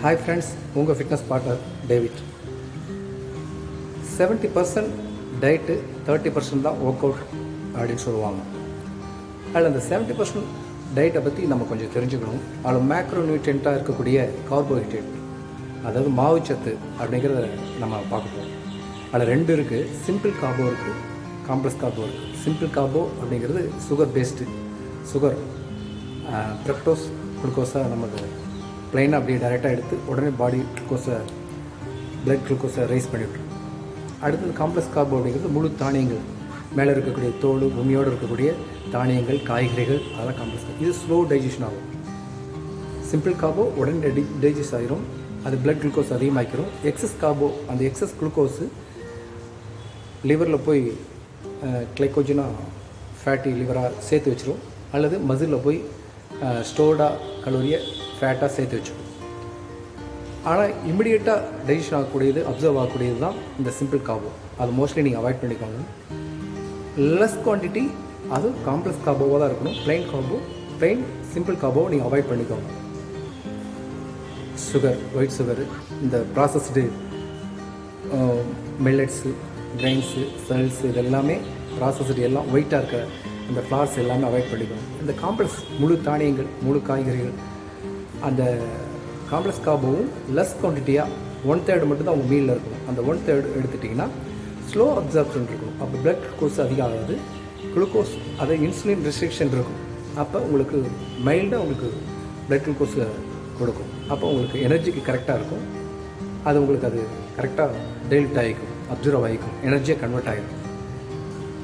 Hi friends, உங்கள் fitness partner David. 70% diet, 30% தான் work out அப்படின்னு சொல்லுவாங்க. அதில் அந்த 70% டயட்டை பற்றி நம்ம கொஞ்சம் தெரிஞ்சுக்கணும். அதில் மேக்ரோ நியூட்ரியண்ட்டாக இருக்கக்கூடிய கார்போஹைட்ரேட், அதாவது மாவுச்சத்து அப்படிங்கிறத நம்ம பார்க்க. அதில் 2 இருக்குது. சிம்பிள் கார்போ இருக்குது, காம்ப்ளெக்ஸ் கார்போ இருக்குது. சிம்பிள் கார்போ அப்படிங்கிறது சுகர் பேஸ்டு, சுகர் ஃப்ரக்டோஸ் குளுக்கோஸை நமக்கு ப்ளைனாக அப்படியே டைரெக்டாக எடுத்து உடனே பாடி குளுக்கோஸை, பிளட் குளுக்கோஸை ரைஸ் பண்ணிவிட்ரும். அடுத்தது காம்ப்ளெக்ஸ் கார்போ அப்படிங்கிறது முழு தானியங்கள், மேலே இருக்கக்கூடிய தோல், பூமியோடு இருக்கக்கூடிய தானியங்கள், காய்கறிகள், அதெல்லாம் காம்ப்ளெக்ஸ். இது ஸ்லோ டைஜஷன் ஆகும். சிம்பிள் கார்போ உடனே டைஜஸ்ட் ஆகிரும், அது பிளட் குளுக்கோஸ் அதிகமாகிக்கிறோம். எக்ஸஸ் கார்போ, அந்த எக்ஸஸ் குளுக்கோஸு லிவரில் போய் கிளைக்கோஜனாக ஃபேட்டி லிவராக சேர்த்து வச்சிரும், அல்லது மசிலில் போய் ஸ்டோர்டாக கலோரியை ஃபேட்டாக சேர்த்து வச்சிடும். ஆனால் இமிடியேட்டாக டைஜஷன் ஆகக்கூடியது, அப்சர்வ் ஆகக்கூடியது தான் இந்த சிம்பிள் கார்போ. அது மோஸ்ட்லி நீங்கள் அவாய்ட் பண்ணிக்கோங்க. லெஸ் குவான்டிட்டி, அதுவும் காம்ப்ளெக்ஸ் கார்போவாக தான் இருக்கணும். பிளைன் கார்போ, பிளைன் சிம்பிள் கார்போவை நீங்கள் அவாய்ட் பண்ணிக்கோங்க. சுகர், ஒயிட் சுகரு, இந்த ப்ராசஸ்டு மில்லட்ஸு, கிரைன்ஸு, செல்ஸு, இது எல்லாமே ப்ராசஸ்டு, எல்லாம் ஒயிட்டாக இருக்க இந்த ஃப்ளார்ஸ் எல்லாமே அவாய்ட் பண்ணிக்கணும். இந்த காம்ப்ளெக்ஸ் முழு தானியங்கள், முழு காய்கறிகள், அந்த காம்ப்ளெக்ஸ் கார்போவும் லெஸ் குவான்டிட்டியாக 1/3 மட்டும்தான் உங்கள் மீலில் இருக்கணும். அந்த 1/3 எடுத்துட்டிங்கன்னா ஸ்லோ அப்சார்ப்ஷன் இருக்கும். அப்போ பிளட் குளுக்கோஸ் அதிகம் ஆகாது. குளுக்கோஸ், அதை இன்சுலின் ரெஸ்ட்ரிக்ஷன் இருக்கும். அப்போ உங்களுக்கு மைல்டாக உங்களுக்கு பிளட் குளுக்கோஸை கொடுக்கும். அப்போ உங்களுக்கு எனர்ஜிக்கு கரெக்டாக இருக்கும். அது உங்களுக்கு அது கரெக்டாக டெலிட் ஆகிக்கும், அப்சர்வ் ஆகிக்கும், எனர்ஜியாக கன்வெர்ட் ஆகிடும்.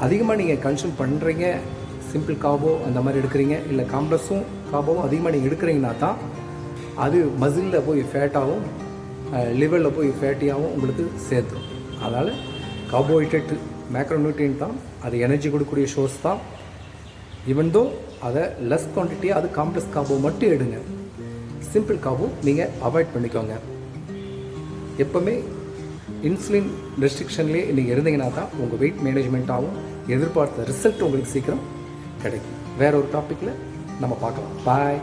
அதிகமாக நீங்கள் கன்சியூம் பண்ணுறீங்க, சிம்பிள் கார்போ அந்த மாதிரி எடுக்கிறீங்க, இல்லை காம்ப்ளெக்ஸும் கார்போவும் அதிகமாக நீங்கள் எடுக்கிறீங்கன்னா தான் அது மசிலில் போய் ஃபேட்டாகவும் லிவரில் போய் ஃபேட்டியாகவும் உங்களுக்கு சேர்த்துரும். அதனால் கார்போஹைட்ரேட்டு மேக்ரோ நியூட்ரியன்ட் தான், அது எனர்ஜி கொடுக்கக்கூடிய சோர்ஸ் தான். ஈவன் தோ அதை லெஸ் குவான்டிட்டியாக அது காம்ப்ளெக்ஸ் கார்போ மட்டும் எடுங்க. சிம்பிள் கார்போ நீங்கள் அவாய்ட் பண்ணிக்கோங்க. எப்போவுமே இன்சுலின் ரெஸ்ட்ரிக்ஷன்லேயே நீங்கள் இருந்தீங்கன்னா தான் உங்கள் வெயிட் மேனேஜ்மெண்ட்டாகவும் எதிர்பார்த்த ரிசல்ட் உங்களுக்கு சீக்கிரம் கிடைக்கும். வேற ஒரு டாப்பிக்கில் நம்ம பார்க்கலாம். பாய்.